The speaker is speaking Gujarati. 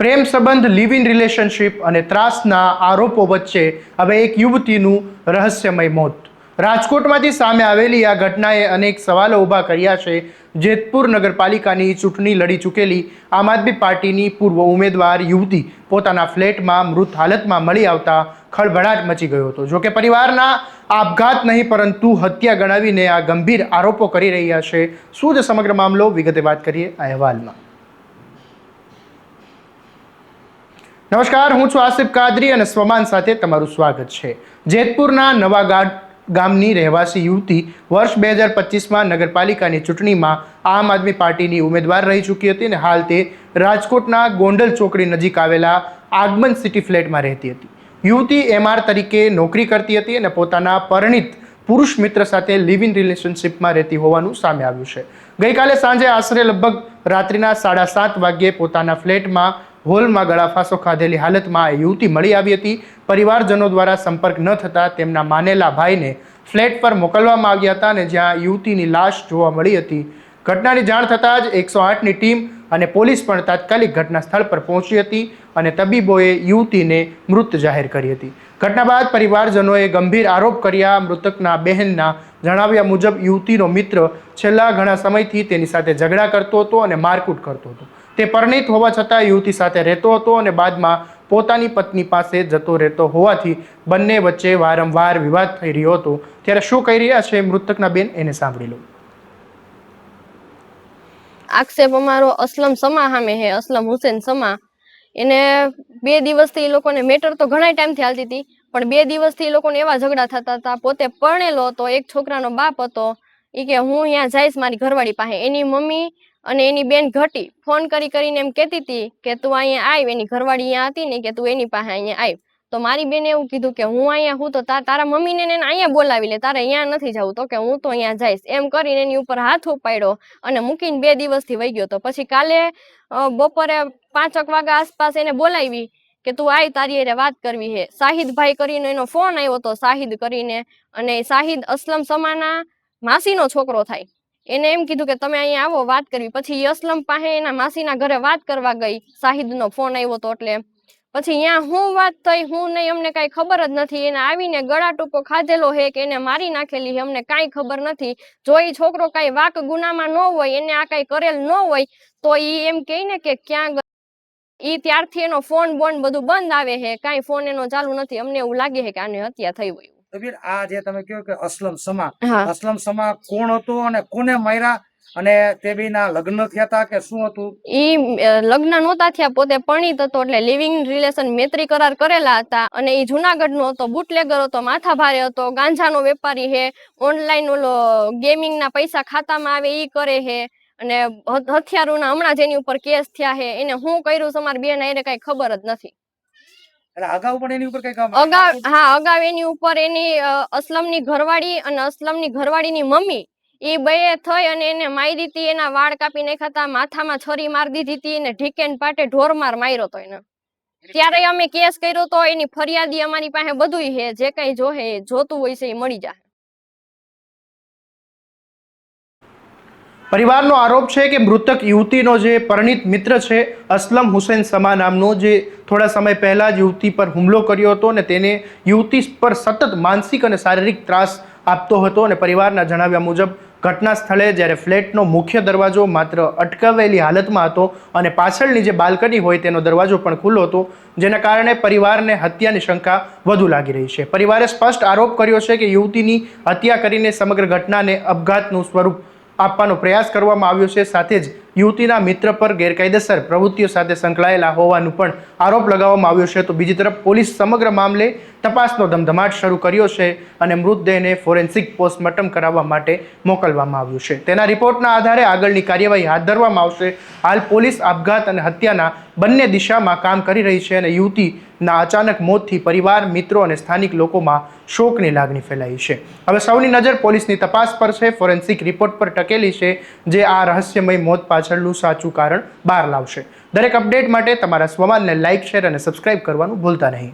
પ્રેમ સંબંધ, લિવ ઇન રિલેશનશિપ અને ત્રાસના આરોપો વચ્ચે હવે એક યુવતીનું રહસ્યમય મોત. રાજકોટમાંથી સામે આવેલી આ ઘટનાએ અનેક સવાલો ઊભા કર્યા છે. જેતપુર નગરપાલિકાની ચૂંટણી લડી ચૂકેલી આમ આદમી પાર્ટીની પૂર્વ ઉમેદવાર યુવતી પોતાના ફ્લેટમાં મૃત હાલતમાં મળી આવતા ખળભળાટ મચી ગયો હતો. જોકે પરિવારના આપઘાત નહીં પરંતુ હત્યા ગણાવીને આ ગંભીર આરોપો કરી રહ્યા છે. શું છે સમગ્ર મામલો, વિગતે વાત કરીએ આ અહેવાલમાં. નમસ્કાર, હું છું આસિફ કાદરી અને સ્વમાન સાથે તમારું સ્વાગત છે. જેતપુરના નવાગાડ ગામની રહેવાસી યુવતી વર્ષ 2025માં નગરપાલિકાની ચૂંટણીમાં આમ આદમી પાર્ટીની ઉમેદવાર રહી ચૂકી હતી અને હાલ તે રાજકોટના ગોંડલ ચોકડી નજીક આવેલા આગમન સિટી ફ્લેટમાં રહેતી હતી. યુવતી MR તરીકે નોકરી કરતી હતી અને પોતાના પરિણીત પુરુષ મિત્ર સાથે લિવ ઇન રિલેશનશિપમાં રહેતી હોવાનું સામે આવ્યું છે. ગઈકાલે સાંજે આશરે લગભગ રાત્રિના 7:30 વાગ્યે પોતાના ફ્લેટમાં હોલમાં ગળાફાંસો ખાધેલી હાલતમાં યુવતી મળી આવી હતી. પરિવારજનો દ્વારા સંપર્ક ન થતાં તેમના માનેલા ભાઈને ફ્લેટ પર મોકલવામાં આવ્યા હતા અને જ્યાં યુવતીની લાશ જોવા મળી હતી. ઘટનાની જાણ થતાં જ 108ની ટીમ અને પોલીસ પણ તાત્કાલિક ઘટના સ્થળ પર પહોંચી હતી અને તબીબોએ યુવતીને મૃત જાહેર કરી હતી. ઘટના બાદ પરિવારજનોએ ગંભીર આરોપ કર્યા. મૃતકના બહેનના જણાવ્યા મુજબ યુવતીનો મિત્ર છેલ્લા ઘણા સમયથી તેની સાથે ઝઘડા કરતો હતો અને મારકૂટ કરતો હતો. તે પરિણીત હોવા છતાં યુવતી સાથે રહેતો હતો અને બાદમાં પોતાની પત્ની પાસે જતો રહેતો હોવાથી બંને વચ્ચે વારંવાર વિવાદ થઈ રહ્યો હતો. ત્યારે શું કહી રહ્યા છે મૃતકના બેન, એને સાંભળી લો. આક્ષેપ અમારો અસલમ સમા સામે હે, અસલમ હુસેન સમા. એને 2 દિવસથી એ લોકોને મેટર તો ઘણા ટાઈમથી હાલતી હતી, પણ 2 દિવસથી એ લોકોને એવા ઝઘડા થતા હતા. પોતે પરણેલો હતો, એક છોકરાનો બાપ હતો. એ કે હું અહીંયા જઈશ મારી ઘરવાળી પાસે. એની મમ્મી અને એની બેન ઘટી ફોન કરીને એમ કહેતી હતી કે તું અહીંયા આવ. એની ઘરવાળી અહીંયા હતી ને કે તું એની પાસે અહીંયા આવ. તો મારી બેને એવું કીધું કે હું અહીંયા હું તો તારા મમ્મીને અહીંયા બોલાવી લે, તારે અહીંયા નથી જવું. તો કે હું તો અહીંયા જઈશ એમ કરીને એની ઉપર હાથ ઉપાડ્યો અને મૂકીને 2 દિવસથી વહી ગયો હતો. પછી કાલે બપોરે 5 વાગ્યા આસપાસ એને બોલાવી કે તું આય, તારી હારે વાત કરવી છે. શાહિદભાઈ કરીને એનો ફોન આવ્યો હતો, શાહિદ કરીને. અને શાહિદ અસલમ સમાના માસીનો છોકરો થાય. એને એમ કીધું કે તમે અહીંયા આવો વાત કરવી. પછી અસલમ પાસે એના માસીના ઘરે વાત કરવા ગઈ. શાહિદનો ફોન આવ્યો હતો એટલે પછી અહીંયા હું વાત થઈ હું નહીં અમને કાંઈ ખબર જ નથી. એને આવીને ગળા ટૂંકો ખાધેલો હે કે એને મારી નાખેલી હે અમને કાંઈ ખબર નથી. જો એ છોકરો કાંઈ વાક ગુનામાં ન હોય, એને આ કાંઈ કરેલ ન હોય તો એ એમ કહે ને કે ક્યાં ઈ ત્યારથી એનો ફોન બોન બધું બંધ આવે છે, કાંઈ ફોન એનો ચાલુ નથી. અમને એવું લાગે છે કે આને હત્યા થઈ હોય. આ જે તમે કહો કે અસલમ સમા, અસલમ સમા કોણ હતો અને કોને માર્યા અને તે બેના લગ્ન થયા હતા કે શું હતું? ઈ લગ્ન નહોતા થયા, પોતે પરણિત હતો એટલે લિવિંગ રિલેશન મૈત્રી કરાર કરેલા હતા. અને ઈ જુનાગઢનો હતો, બુટલેગર હતો, માથા ભારે હતો, ગાંજાનો વેપારી છે, ઓનલાઈન ઓલો ગેમિંગના પૈસા ખાતામાં આવે ઈ કરે છે. અને હથિયારોના હમણાં જેની ઉપર કેસ થયા છે. એને હું કર્યું તમારી બેન એને કઈ ખબર જ નથી. અગાઉ પણ એની ઉપર કઈ અગાઉ એની ઉપર એની અસલમની ઘરવાળી અને અસલમની ઘરવાળીની મમ્મી એ બે થઈ અને એને મારી હતી. એના વાળ કાપી નાખ્યા હતા, માથામાં છરી મારી દીધી હતી અને ઢીકેન પાટે ઢોરમાર માર્યો હતો એને. ત્યારે અમે કેસ કર્યો તો એની ફરિયાદી અમારી પાસે બધું છે, જે કઈ જોતું હોય છે એ મળી જાય. પરિવારનો આરોપ છે કે મૃતક યુવતીનો જે પરિણીત મિત્ર છે અસલમ હુસેન સમા નામનો, જે થોડા સમય પહેલા જ યુવતી પર હુમલો કર્યો હતો અને તેને યુવતી પર સતત માનસિક અને શારીરિક ત્રાસ આપતો હતો. અને પરિવારના જણાવ્યા મુજબ ઘટના સ્થળે જ્યારે ફ્લેટનો મુખ્ય દરવાજો માત્ર અટકાવેલી હાલતમાં હતો અને પાછળની જે બાલ્કની હોય તેનો દરવાજો પણ ખુલ્લો હતો, જેના કારણે પરિવારને હત્યાની શંકા વધુ લાગી રહી છે. પરિવારે સ્પષ્ટ આરોપ કર્યો છે કે યુવતીની હત્યા કરીને સમગ્ર ઘટનાને આપઘાતનું સ્વરૂપ આપવાનો પ્રયાસ કરવામાં આવ્યો છે. સાથે જ યુવતીના મિત્ર પર ગેરકાયદેસર પ્રવૃત્તિઓ સાથે સંકળાયેલા હોવાનું પણ આરોપ લગાવવામાં આવ્યો છે. તો બીજી તરફ પોલીસ સમગ્ર મામલે તપાસનો ધમધમાટ શરૂ કર્યો છે અને મૃતદેહને ફોરેન્સિક પોસ્ટમોર્ટમ કરાવવા માટે મોકલવામાં આવ્યું છે. તેના રિપોર્ટના આધારે આગળની કાર્યવાહી હાથ ધરવામાં આવશે. હાલ પોલીસ આપઘાત અને હત્યાના બંને દિશામાં કામ કરી રહી છે અને યુવતીના અચાનક મોતથી પરિવાર, મિત્રો અને સ્થાનિક લોકોમાં શોકની લાગણી ફેલાઈ છે. હવે સૌની નજર પોલીસની તપાસ પર છે, ફોરેન્સિક રિપોર્ટ પર ટકેલી છે, જે આ રહસ્યમય મોત પાછળનું સાચું કારણ બહાર લાવશે. દરેક અપડેટ માટે તમારા સ્વમાનને લાઇક, શેર અને સબસ્ક્રાઇબ કરવાનું ભૂલતા નહીં.